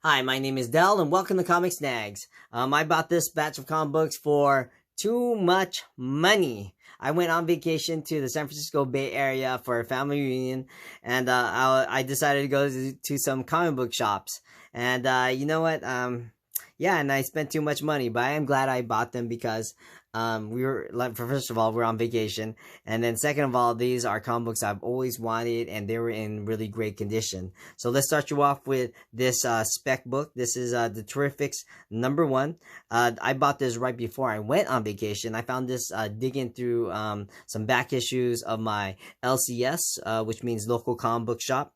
Hi, my name is Dell, and welcome to Comic Snags. I bought this batch of comic books for too much money. I went on vacation to the San Francisco Bay Area for a family reunion, and I decided to go to some comic book shops. And you know what? Yeah, and I spent too much money, but I am glad I bought them because we were like, first of all, we're on vacation, and then second of all, these are comic books I've always wanted, and they were in really great condition. So let's start you off with this spec book. This is the Terrifics #1. I bought this right before I went on vacation. I found this digging through some back issues of my LCS, which means local comic book shop.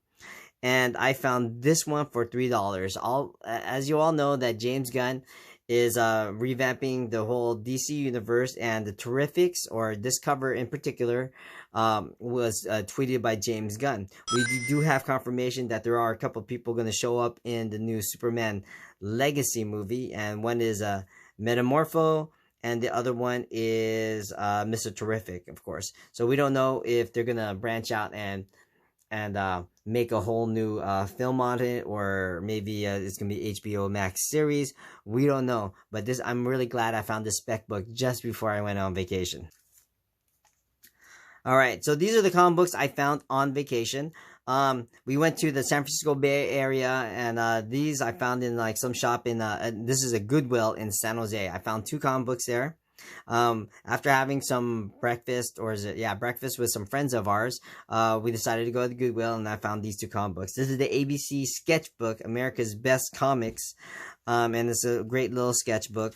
And I found this one for $3. As you all know, that James Gunn is revamping the whole DC universe, and the Terrifics, or this cover in particular, was tweeted by James Gunn. We do have confirmation that there are a couple of people going to show up in the new Superman Legacy movie, and one is Metamorpho, and the other one is Mr. Terrific, of course. So we don't know if they're going to branch out and make a whole new film on it, or maybe it's gonna be HBO Max series. We don't know, but I'm really glad I found this spec book just before I went on vacation. All right, so these are the comic books I found on vacation. We went to the San Francisco Bay Area, and these I found in like some shop in this is a Goodwill in San Jose. I found 2 comic books there. After having some breakfast, breakfast with some friends of ours, we decided to go to the Goodwill, and I found these 2 comic books. This is the ABC Sketchbook, America's Best Comics, and it's a great little sketchbook.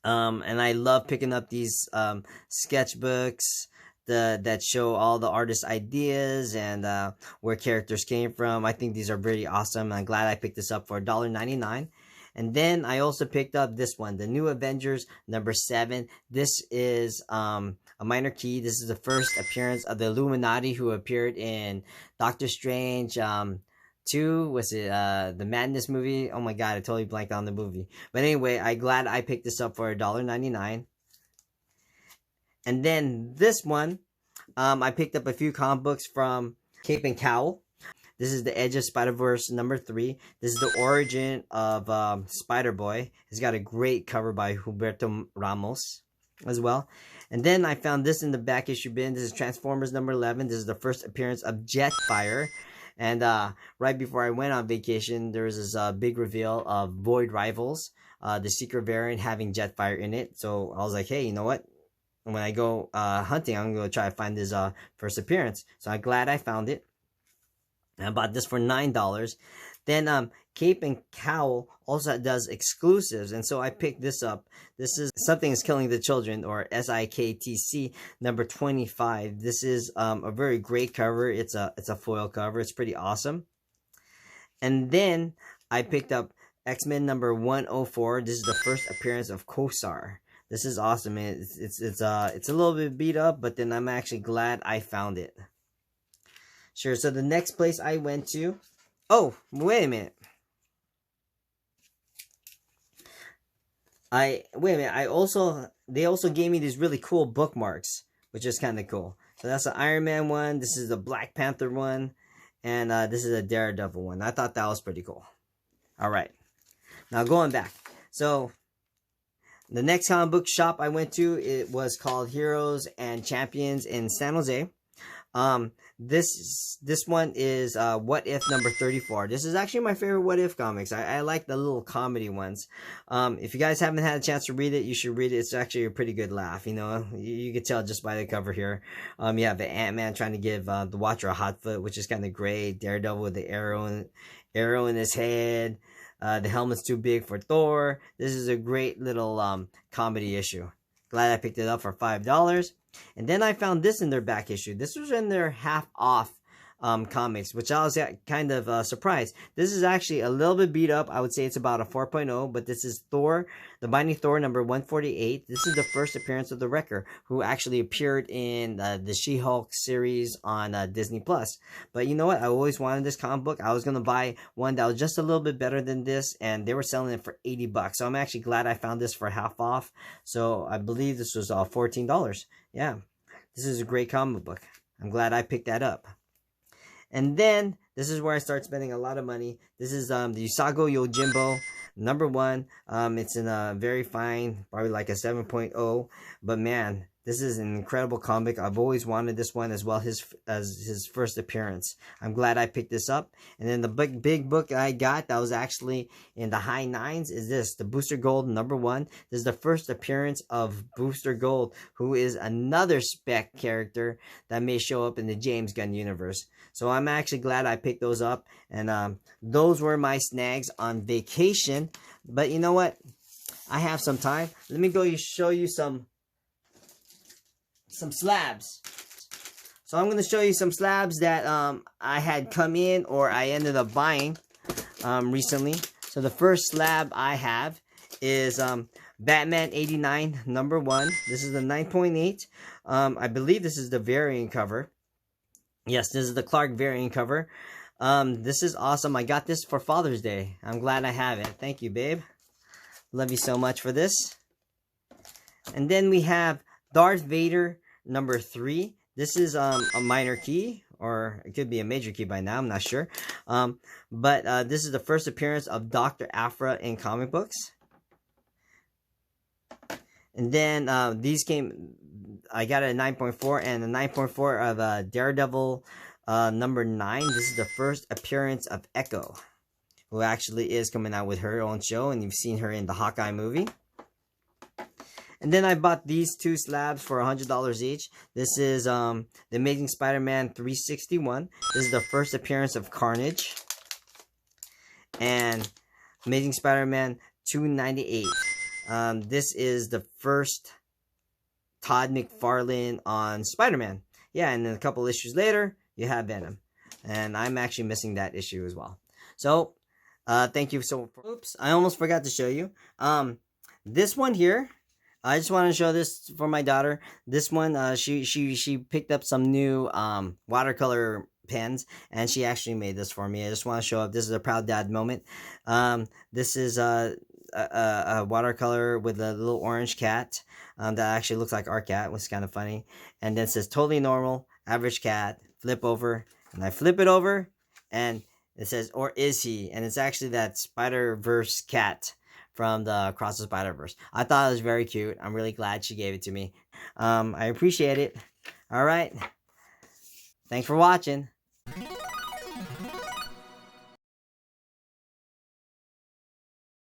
And I love picking up these sketchbooks that show all the artist ideas and where characters came from. I think these are pretty awesome. I'm glad I picked this up for $1.99. And then I also picked up this one, The New Avengers #7. This is a minor key. This is the first appearance of the Illuminati, who appeared in Doctor Strange 2. Was it the Madness movie? Oh my god, I totally blanked on the movie. But anyway, I'm glad I picked this up for $1.99. And then this one, I picked up a few comic books from Cape and Cowl. This is the Edge of Spider-Verse #3. This is the origin of Spider-Boy. It's got a great cover by Humberto Ramos as well. And then I found this in the back issue bin. This is Transformers #11. This is the first appearance of Jetfire. And right before I went on vacation, there was this big reveal of Void Rivals, the secret variant having Jetfire in it. So I was like, hey, you know what? When I go hunting, I'm going to try to find this first appearance. So I'm glad I found it. I bought this for $9. Then Cape and Cowl also does exclusives, and so I picked this up. This is Something is Killing the Children, or SIKTC #25. This is a very great cover. It's a foil cover. It's pretty awesome. And then I picked up X-Men #104. This is the first appearance of Kosar. This is awesome. It's a little bit beat up, but then I'm actually glad I found it. Sure, so the next place I went to... Oh, wait a minute. They also gave me these really cool bookmarks, which is kind of cool. So that's the Iron Man one. This is the Black Panther one. And this is a Daredevil one. I thought that was pretty cool. All right. Now going back. So the next comic book shop I went to, it was called Heroes and Champions in San Jose. This one is What If #34. This is actually my favorite What If comics. I like the little comedy ones. If you guys haven't had a chance to read it, you should read it. It's actually a pretty good laugh. You know, you can tell just by the cover here. You have the Ant-Man trying to give the Watcher a hot foot, which is kind of great. Daredevil with the arrow in his head. The helmet's too big for Thor. This is a great little comedy issue. Glad I picked it up for $5. And then I found this in their back issue. This was in their half off comics, which I was kind of surprised. This is actually a little bit beat up. I would say it's about a 4.0, but this is Thor, the Binding Thor #148. This is the first appearance of the Wrecker, who actually appeared in the She-Hulk series on Disney+. But you know what? I always wanted this comic book. I was going to buy one that was just a little bit better than this, and they were selling it for $80. So I'm actually glad I found this for half off. So I believe this was $14. Yeah, this is a great comic book. I'm glad I picked that up. And then This is where I start spending a lot of money. This is the Usago Yojimbo #1. It's in a very fine, probably like a 7.0. But man, this is an incredible comic. I've always wanted this one as well as his first appearance. I'm glad I picked this up. And then the big book I got that was actually in the high nines is this, the Booster Gold #1. This is the first appearance of Booster Gold, who is another spec character that may show up in the James Gunn universe. So I'm actually glad I picked those up. And those were my snags on vacation. But you know what? I have some time. Let me go show you some slabs. So I'm going to show you some slabs that I had come in or I ended up buying recently. So the first slab I have is Batman 89 #1. This is the 9.8. I believe this is the variant cover. Yes, this is the Clark variant cover. This is awesome. I got this for Father's Day. I'm glad I have it. Thank you, babe. Love you so much for this. And then we have Darth Vader #3. This is a minor key, or it could be a major key by now. I'm not sure. But this is the first appearance of Dr. Aphra in comic books. And then I got a 9.4 and a 9.4 of Daredevil #9. This is the first appearance of Echo, who actually is coming out with her own show, and you've seen her in the Hawkeye movie. And then I bought these two slabs for $100 each. This is the Amazing Spider-Man 361. This is the first appearance of Carnage. And Amazing Spider-Man 298. This is the first Todd McFarlane on Spider-Man. Yeah, and then a couple issues later, you have Venom. And I'm actually missing that issue as well. So, thank you so much. Oops, I almost forgot to show you. This one here, I just want to show this for my daughter. This one, she picked up some new watercolor pens, and she actually made this for me. I just want to show up. This is a proud dad moment. This is a watercolor with a little orange cat that actually looks like our cat, which is kind of funny. And then it says totally normal, average cat, flip over, and I flip it over, and it says, or is he? And it's actually that Spider-Verse cat from the Across the Spider-Verse. I thought it was very cute. I'm really glad she gave it to me. I appreciate it. All right. Thanks for watching.